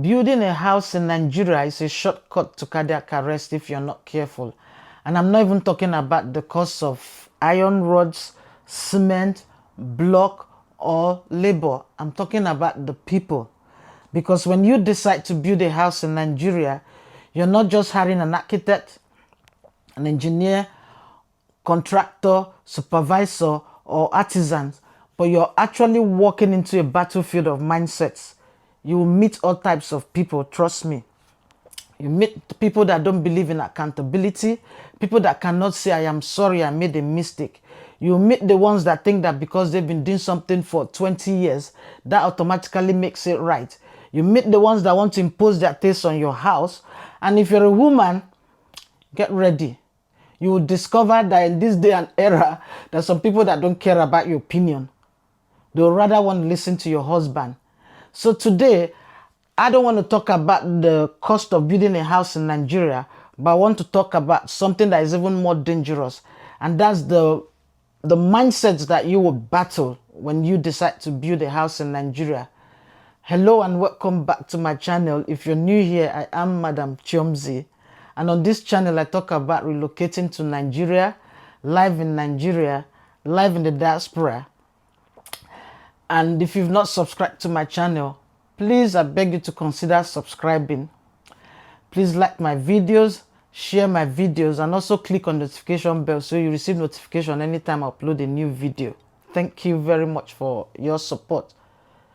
Building a house in Nigeria is a shortcut to cardiac arrest if you're not careful. And I'm not even talking about the cost of iron rods, cement, block, or labor. I'm talking about the people. Because when you decide to build a house in Nigeria, you're not just hiring an architect, an engineer, contractor, supervisor, or artisans, but you're actually walking into a battlefield of mindsets. You will meet all types of people, trust me. You meet people that don't believe in accountability, people that cannot say, I am sorry, I made a mistake. You meet the ones that think that because they've been doing something for 20 years, that automatically makes it right. You meet the ones that want to impose their taste on your house. And if you're a woman, get ready. You will discover that in this day and era, there's some people that don't care about your opinion. They'll rather want to listen to your husband. So today, I don't want to talk about the cost of building a house in Nigeria, but I want to talk about something that is even more dangerous. And that's the mindsets that you will battle when you decide to build a house in Nigeria. Hello and welcome back to my channel. If you're new here, I am Madam Chumzy. And on this channel, I talk about relocating to Nigeria, live in the diaspora. And if you've not subscribed to my channel, please, I beg you to consider subscribing. Please like my videos, share my videos, and also click on the notification bell so you receive notification anytime I upload a new video. Thank you very much for your support.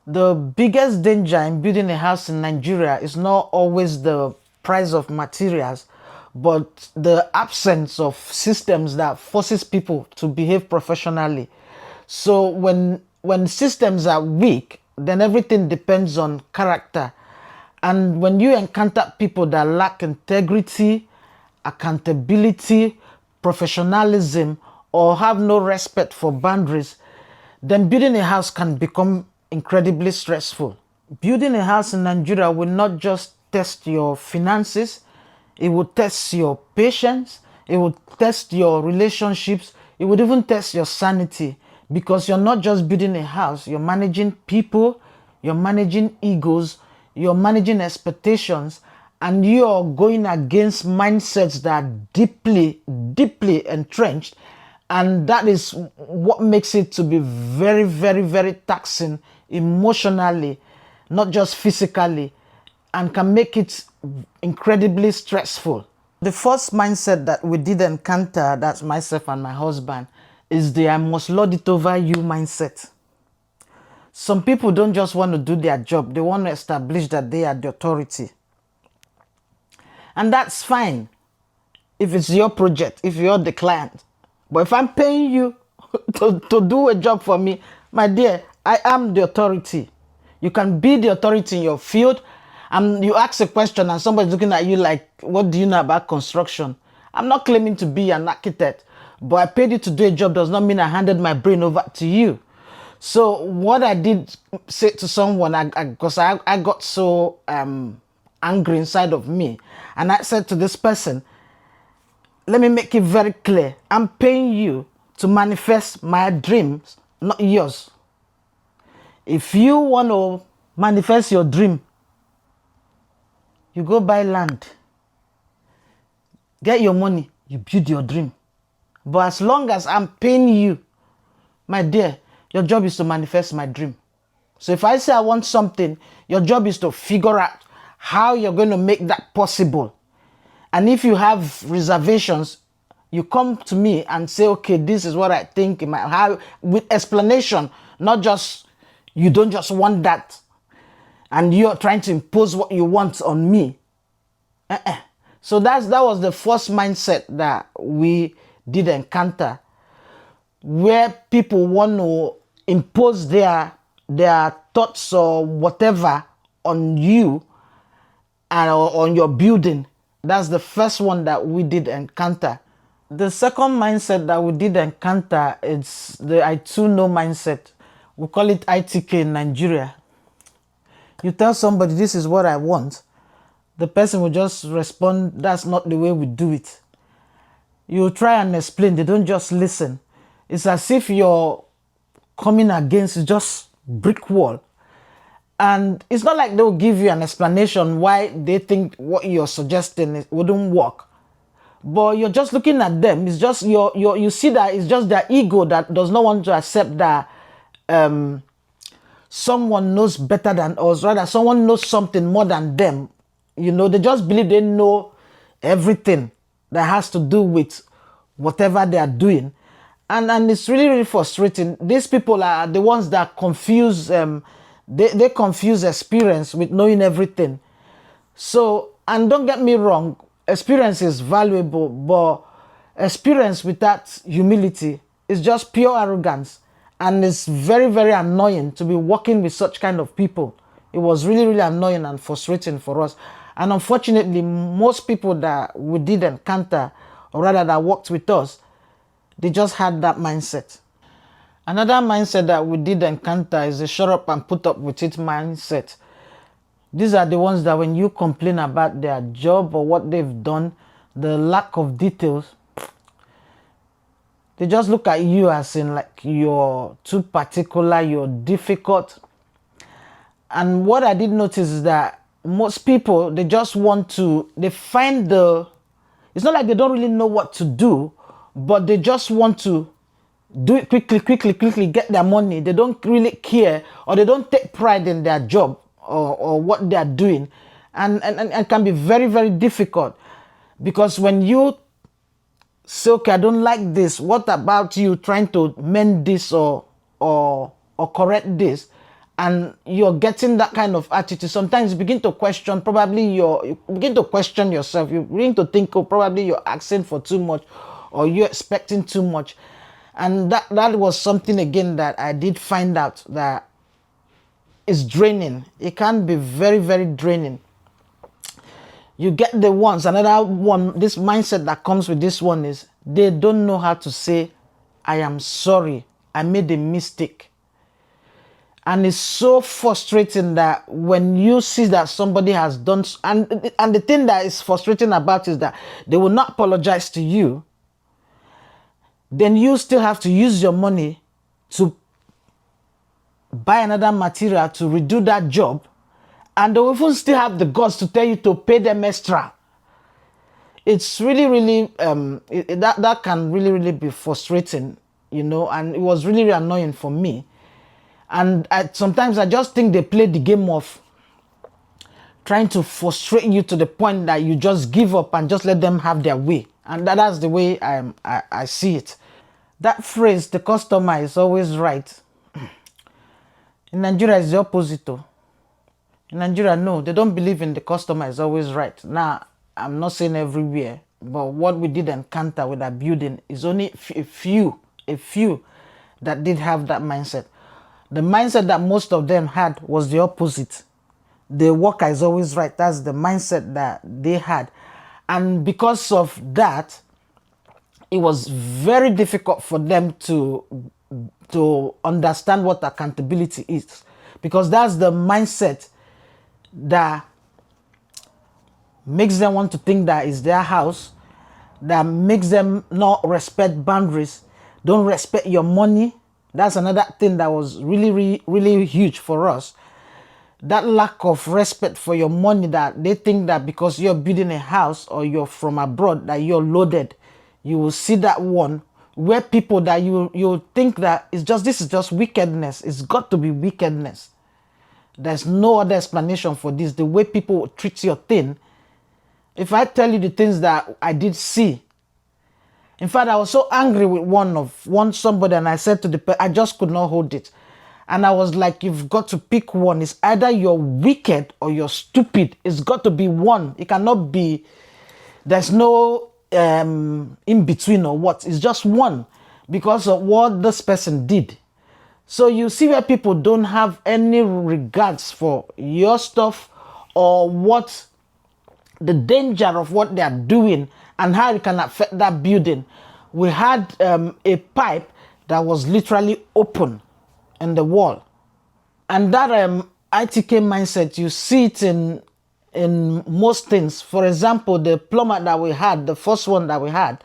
The biggest danger in building a house in Nigeria is not always the price of materials, but the absence of systems that forces people to behave professionally. So when systems are weak, then everything depends on character. And when you encounter people that lack integrity, accountability, professionalism, or have no respect for boundaries, then building a house can become incredibly stressful. Building a house in Nigeria will not just test your finances, it will test your patience, it will test your relationships, it would even test your sanity. Because you're not just building a house, you're managing people, you're managing egos, you're managing expectations, and you're going against mindsets that are deeply, deeply entrenched. And that is what makes it to be very, very, very taxing emotionally, not just physically, and can make it incredibly stressful. The first mindset that we did encounter, that's myself and my husband, is the I must lord it over you mindset. Some people don't just want to do their job, they want to establish that they are the authority. And that's fine if it's your project, if you're the client. But if I'm paying you to do a job for me, my dear, I am the authority. You can be the authority in your field, and you ask a question and somebody's looking at you like, what do you know about construction? I'm not claiming to be an architect, but I paid you to do a job does not mean I handed my brain over to you. So what I did say to someone, because I got so angry inside of me, and I said to this person, let me make it very clear. I'm paying you to manifest my dreams, not yours. If you want to manifest your dream, you go buy land, get your money, you build your dream. But as long as I'm paying you, my dear, your job is to manifest my dream. So if I say I want something, your job is to figure out how you're going to make that possible. And if you have reservations, you come to me and say, okay, this is what I think in my how with explanation, not just you don't just want that and you're trying to impose what you want on me. So that was the first mindset that we did encounter, where people want to impose their thoughts or whatever on you and on your building. That's the first one that we did encounter. The second mindset that we did encounter is the I too know mindset. We call it ITK in Nigeria. You tell somebody this is what I want, the person will just respond, that's not the way we do it. You try and explain, they don't just listen. It's as if you're coming against just brick wall. And it's not like they'll give you an explanation why they think what you're suggesting wouldn't work. But you're just looking at them. It's just you see that it's just their ego that does not want to accept that someone knows better than us, rather someone knows something more than them. They just believe they know everything that has to do with whatever they are doing. And it's really, really frustrating. These people are the ones that confuse, they confuse experience with knowing everything. So, and don't get me wrong, experience is valuable, but experience without humility is just pure arrogance. And it's very, very annoying to be working with such kind of people. It was really, really annoying and frustrating for us. And unfortunately, most people that we did encounter, or rather that worked with us, they just had that mindset. Another mindset that we did encounter is the shut up and put up with it mindset. These are the ones that when you complain about their job or what they've done, the lack of details, they just look at you as in like you're too particular, you're difficult. And what I did notice is that most people, they just want to, they find it's not like they don't really know what to do, but they just want to do it quickly, get their money. They don't really care, or they don't take pride in their job or what they are doing. And can be very, very difficult, because when you say, okay, I don't like this, what about you trying to mend this or correct this? And you're getting that kind of attitude. Sometimes you begin to question, you begin to question yourself. You begin to think, oh, probably you're asking for too much, or you're expecting too much. And that was something, again, that I did find out that is draining. It can be very, very draining. You get the ones, another one, this mindset that comes with this one is they don't know how to say, I am sorry, I made a mistake. And it's so frustrating that when you see that somebody has done, and the thing that is frustrating about is that they will not apologize to you. Then you still have to use your money to buy another material to redo that job. And they will even still have the guts to tell you to pay them extra. It's really, really, that can really, really be frustrating, and it was really, really annoying for me. And sometimes I just think they play the game of trying to frustrate you to the point that you just give up and just let them have their way. And that's the way I see it. That phrase, the customer is always right. In Nigeria, it's the opposite. In Nigeria, no, they don't believe in the customer is always right. Now, I'm not saying everywhere, but what we did encounter with that building is only a few that did have that mindset. The mindset that most of them had was the opposite. The worker is always right. That's the mindset that they had. And because of that, it was very difficult for them to understand what accountability is. Because that's the mindset that makes them want to think that it's their house, that makes them not respect boundaries, don't respect your money. That's another thing that was really, really, really huge for us. That lack of respect for your money, that they think that because you're building a house or you're from abroad that you're loaded. You will see that one where people that you think that this is just wickedness. It's got to be wickedness. There's no other explanation for this. The way people treat your thing. If I tell you the things that I did see, in fact, I was so angry with somebody, and I said to the person, I just could not hold it. And I was like, you've got to pick one. It's either you're wicked or you're stupid. It's got to be one. It cannot be, there's no in between or what. It's just one because of what this person did. So you see where people don't have any regards for your stuff or what the danger of what they are doing and how it can affect that building. We had a pipe that was literally open in the wall. And that ITK mindset, you see it in most things. For example, the plumber that we had, the first one that we had,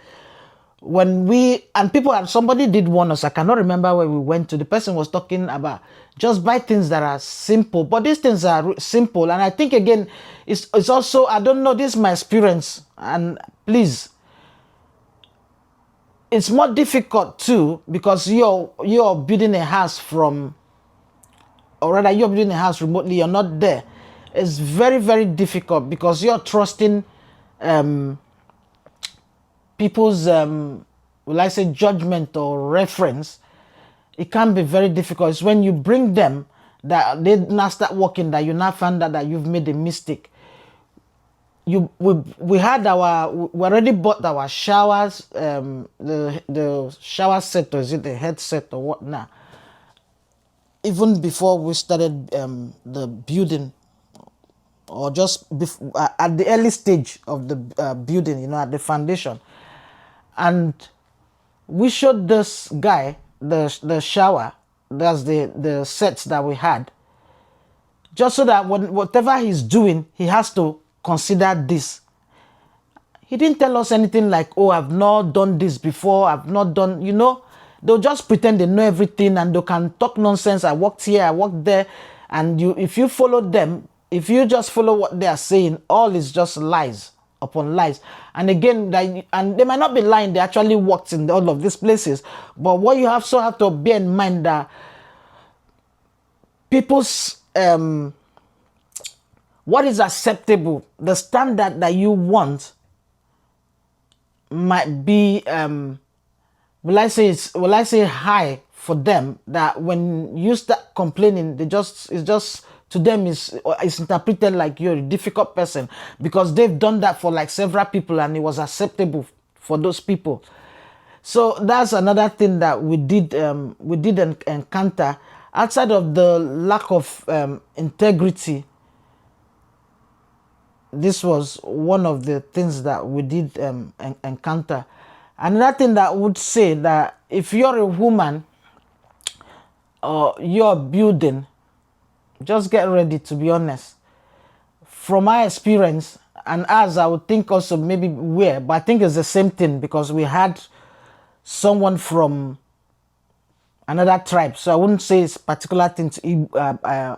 when we, and people, and somebody did warn us, I cannot remember where we went to, the person was talking about just buy things that are simple, but these things are simple. And I think again, it's also, I don't know, this is my experience, and please, it's more difficult too, because you're building a house from, or rather you're building a house remotely, you're not there. It's very, very difficult because you're trusting people's will I say judgment or reference. It can be very difficult. It's when you bring them that they now start working that you now find out that you've made a mistake. We had we already bought our showers, the shower set, or is it the headset or what now, even before we started the building, or just at the early stage of the building, you know, at the foundation. And we showed this guy the shower, that's the sets that we had, just so that whatever he's doing, he has to consider this. He didn't tell us anything like, oh, I've not done this before, I've not done, you know. They'll just pretend they know everything, and they can talk nonsense. I worked here, I worked there. And if you follow them, if you just follow what they are saying, all is just lies upon lies. And again, and they might not be lying, they actually worked in all of these places. But what you also have to bear in mind that people's what is acceptable, the standard that you want might be will I say high for them, that when you start complaining, it's just to them it's interpreted like you're a difficult person, because they've done that for like several people and it was acceptable for those people. So that's another thing that we did encounter. Outside of the lack of integrity, this was one of the things that we did encounter. Another thing that I would say, that if you're a woman or you're building, just get ready, to be honest. From my experience, and as I would think also maybe where, but I think it's the same thing, because we had someone from another tribe, so I wouldn't say it's particular thing to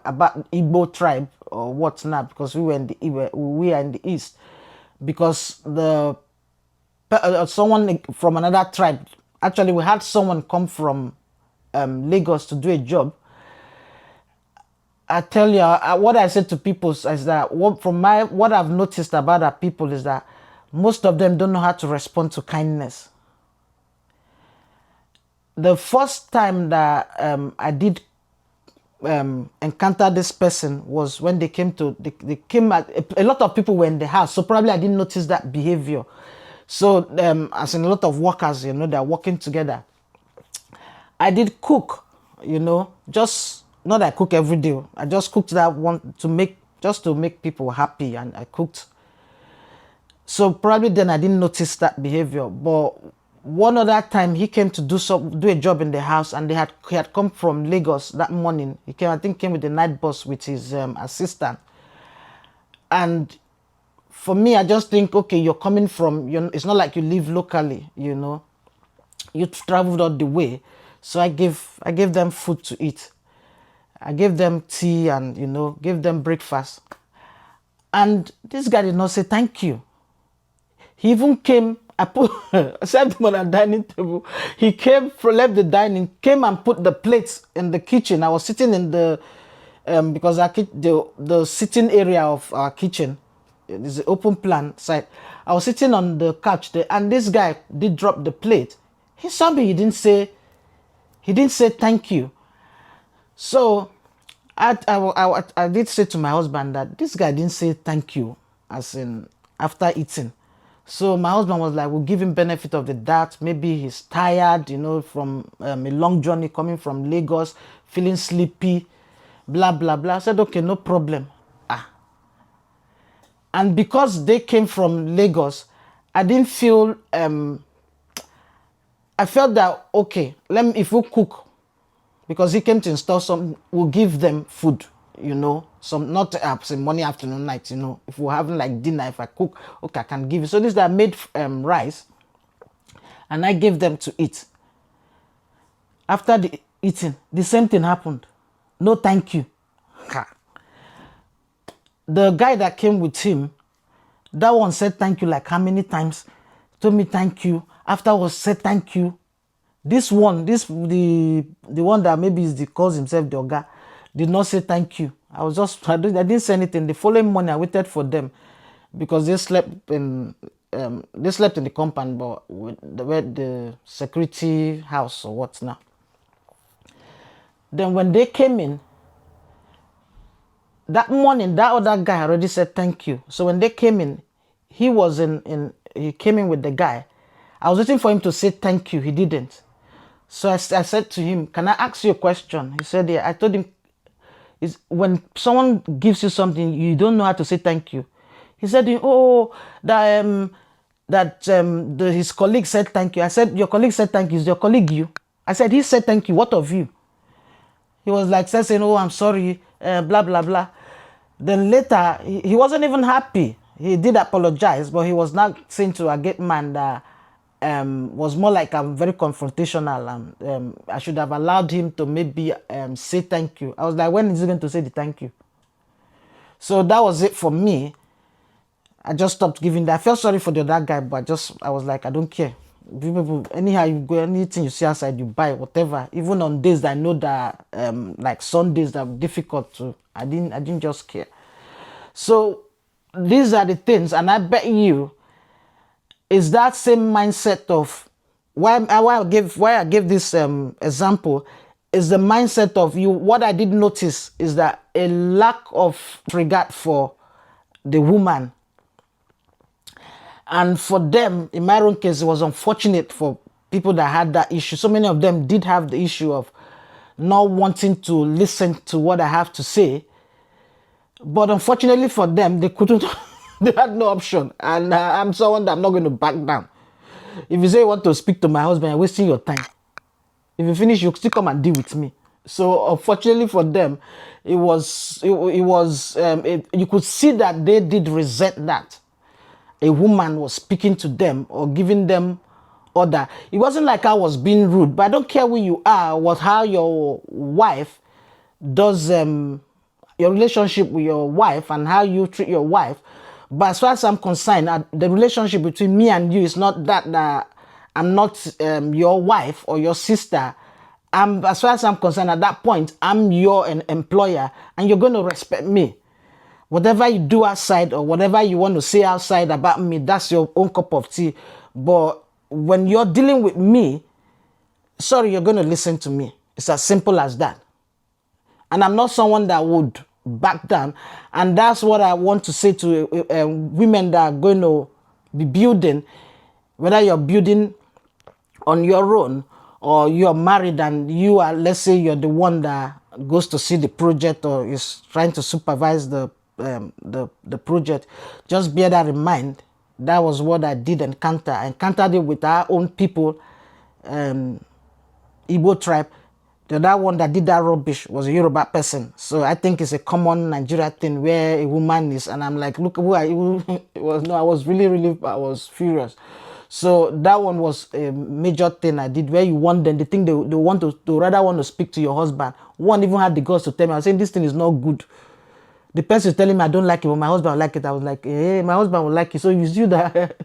about Igbo tribe or what's not, because we are in the east, because the someone from another tribe, actually we had someone come from Lagos to do a job. I tell you, what I said to people is that what I've noticed about our people is that most of them don't know how to respond to kindness. The first time that I did encounter this person was when they came a lot of people were in the house, so probably I didn't notice that behavior. So as in a lot of workers, you know, they're working together. I did cook, you know, just not that I cook every day. I just cooked that one to make people happy, and I cooked. So probably then I didn't notice that behavior. But one other time he came to do a job in the house, and he had come from Lagos that morning. He came with the night bus with his assistant. And for me, I just think, okay, you're coming from, it's not like you live locally, you know. You traveled all the way. So I gave them food to eat. I gave them tea and, you know, gave them breakfast. And this guy did not say thank you. He even came, I served him on a dining table. He left the dining, came and put the plates in the kitchen. I was sitting in the, because the sitting area of our kitchen is an open plan side. I was sitting on the couch there, and this guy did drop the plate. He saw me, he didn't say thank you. So I did say to my husband that this guy didn't say thank you, as in after eating. So my husband was like, we'll give him benefit of the doubt. Maybe he's tired, you know, from a long journey coming from Lagos, feeling sleepy, blah, blah, blah. I said, okay, no problem. And because they came from Lagos, I didn't feel, I felt that, okay, if we cook, because he came to install some, we'll give them food, you know, some, not say morning, afternoon, night, you know. If we're having like dinner, if I cook, okay, I can give you. So this, that I made rice, and I gave them to eat. After the eating, the same thing happened. No thank you. Ha. The guy that came with him, that one said thank you like how many times? Told me thank you. Afterwards said thank you. This one, the one that maybe is the calls himself the Oga, did not say thank you. I didn't say anything. The following morning I waited for them because they slept in the compound, but with the security house or what now. Then when they came in, that morning, that other guy already said thank you. So when they came in, he came in with the guy. I was waiting for him to say thank you. He didn't. So I said to him, can I ask you a question? He said, yeah. I told him, when someone gives you something, you don't know how to say thank you. He said, oh, his colleague said thank you. I said, your colleague said thank you. Is your colleague you? I said, he said thank you. What of you? He was like saying, oh, I'm sorry, blah, blah, blah. Then later, he wasn't even happy. He did apologize, but he was not saying to a gate man that was more like I'm very confrontational, and I should have allowed him to maybe say thank you. I was like, when is he going to say the thank you? So that was it for me. I just stopped giving that. I felt sorry for the other guy, but I was like, I don't care. People, anyhow you go, anything you see outside, you buy, whatever. Even on days that I know that, like Sundays that are difficult to, I didn't just care. So these are the things, and I bet you, is that same mindset of why I gave this example is the mindset of you. What I did notice is that a lack of regard for the woman. And for them, in my own case, it was unfortunate for people that had that issue. So many of them did have the issue of not wanting to listen to what I have to say. But unfortunately for them, they couldn't, they had no option. And I'm someone that I'm not going to back down. If you say you want to speak to my husband, you're wasting your time. If you finish, you still come and deal with me. So unfortunately for them, you could see that they did resent that a woman was speaking to them or giving them order. It wasn't like I was being rude, but I don't care who you are, how your wife does, your relationship with your wife and how you treat your wife. But as far as I'm concerned, the relationship between me and you is not that I'm not your wife or your sister. As far as I'm concerned, at that point, I'm your employer and you're going to respect me. Whatever you do outside or whatever you want to say outside about me, that's your own cup of tea. But when you're dealing with me, sorry, you're going to listen to me. It's as simple as that. And I'm not someone that would back down. And that's what I want to say to women that are going to be building, whether you're building on your own or you're married and you are, let's say you're the one that goes to see the project or is trying to supervise the project. Just bear that in mind. That was what I did encounter. I encountered it with our own people, Igbo tribe. The other one that did that rubbish was a Yoruba person. So I think it's a common Nigeria thing where a woman is, and I'm like, look, who are you? I was I was furious. So that one was a major thing I did where you want them, they think they want to rather want to speak to your husband. One even had the guts to tell me, I was saying this thing is not good. The person is telling me I don't like it, but my husband will like it. I was like, hey, my husband will like it. So you see that,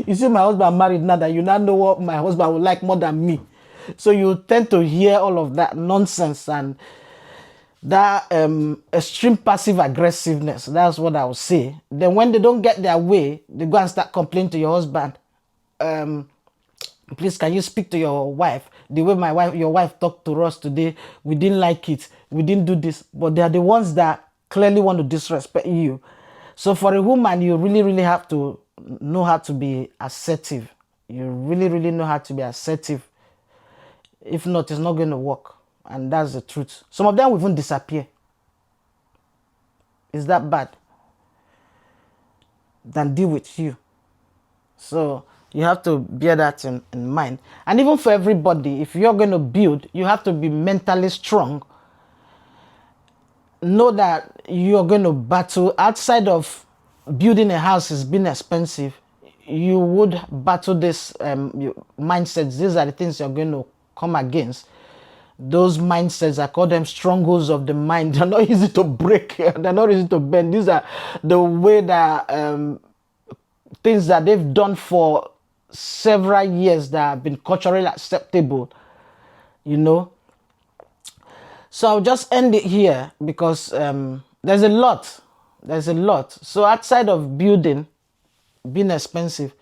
you see my husband married now that you now know what my husband will like more than me. So you tend to hear all of that nonsense and that extreme passive aggressiveness. That's what I would say. Then when they don't get their way, they go and start complaining to your husband. Please, can you speak to your wife? The way your wife talked to us today, we didn't like it. We didn't do this. But they are the ones that clearly want to disrespect you. So for a woman, you really, really have to know how to be assertive. You really, really know how to be assertive. If not, it's not going to work. And that's the truth. Some of them will even disappear. Is that bad? Than deal with you. So you have to bear that in mind. And even for everybody, if you're going to build, you have to be mentally strong. Know that you're going to battle. Outside of building a house is being expensive. you would battle this mindsets. These are the things you're going to come against. Those mindsets, I call them strongholds of the mind. They're not easy to break. They're not easy to bend. These are the way that things that they've done for several years that have been culturally acceptable, you know. So I'll just end it here because there's a lot. There's a lot. So outside of building being expensive,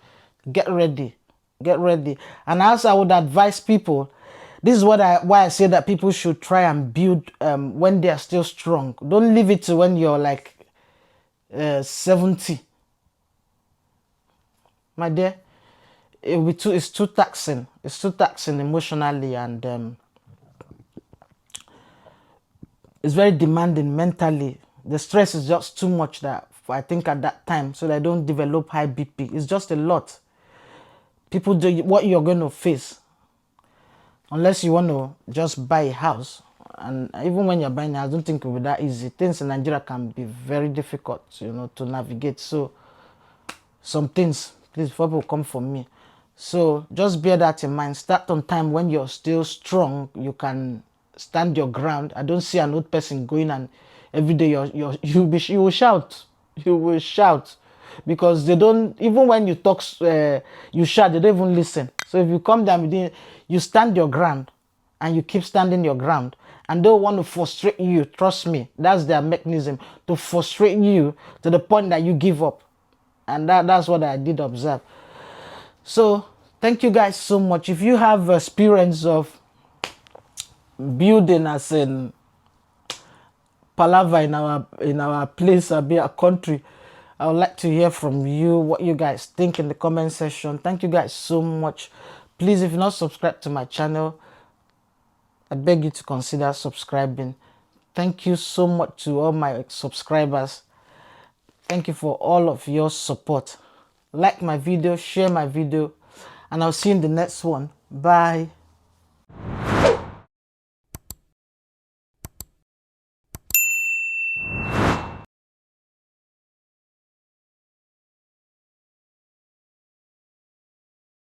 get ready. Get ready. And also I would advise people, this is why I say that people should try and build when they are still strong. Don't leave it to when you're like 70. My dear, it's too taxing. It's too taxing emotionally, and it's very demanding mentally. The stress is just too much that I think at that time, so that I don't develop high BP. It's just a lot. People do what you're going to face, unless you want to just buy a house. And even when you're buying a house, I don't think it will be that easy. Things in Nigeria can be very difficult, you know, to navigate. So some things, please, before people come for me. So just bear that in mind. Start on time when you're still strong. You can stand your ground. I don't see an old person going and every day you will shout. You will shout because they don't, even when you talk, you shout, they don't even listen. So if you come down within, you stand your ground and you keep standing your ground, and they want to frustrate you. Trust me, that's their mechanism, to frustrate you to the point that you give up. And that's what I did observe. So thank you guys so much. If you have experience of building as in palaver in our place, be a country, I would like to hear from you what you guys think in the comment section. Thank you guys so much. Please, if you're not subscribed to my channel, I beg you to consider subscribing. Thank you so much to all my subscribers. Thank you for all of your support. Like my video, share my video, and I'll see you in the next one. Bye.